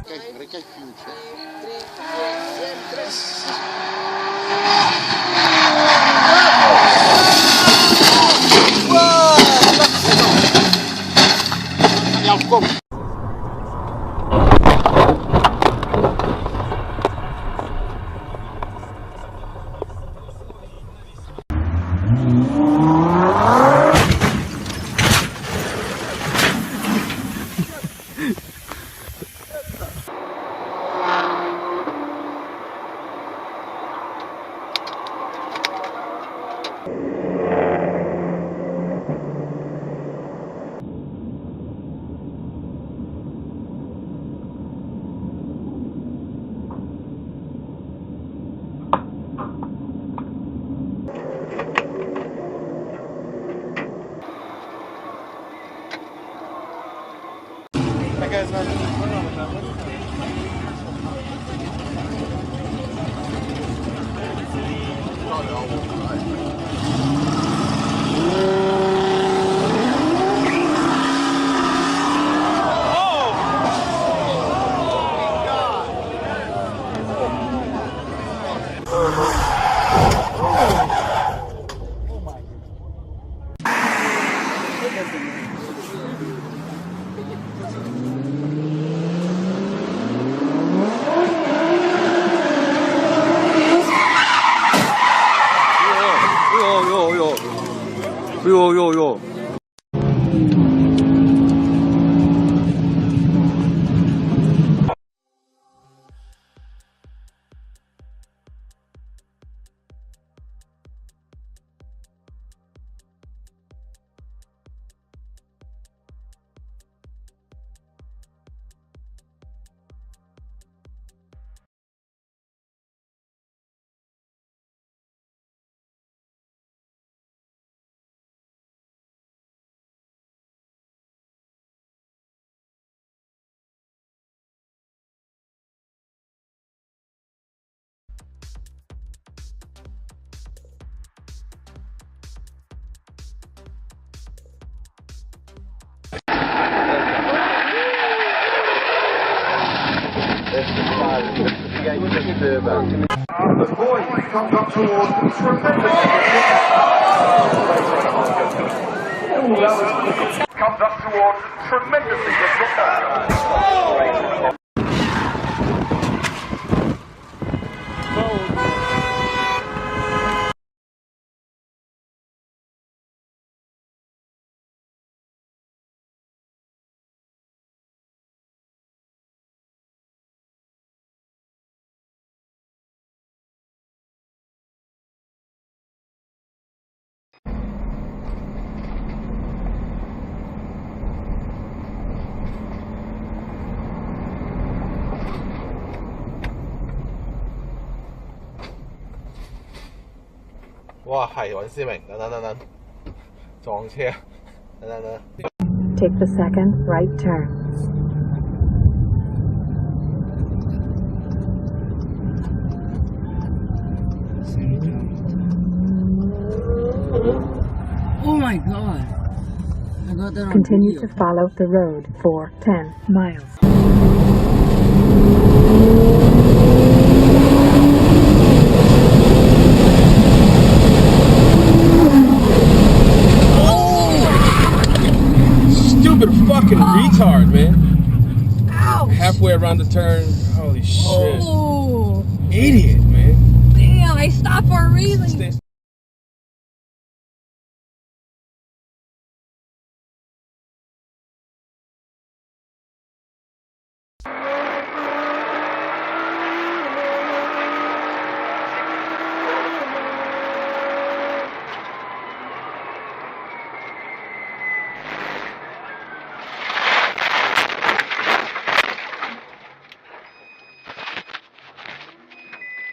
Recai future. 요요요. The boy comes up towards tremendously disruptive. Wow, 係尹思明，等，撞車，等。Take the second right turn. Oh my god. I got that on Continue video. to follow the road for 10 miles. Stupid fucking retard, man. Ouch. Halfway around the turn. Holy shit. Oh. Idiot, man. Damn, I stopped for a reason.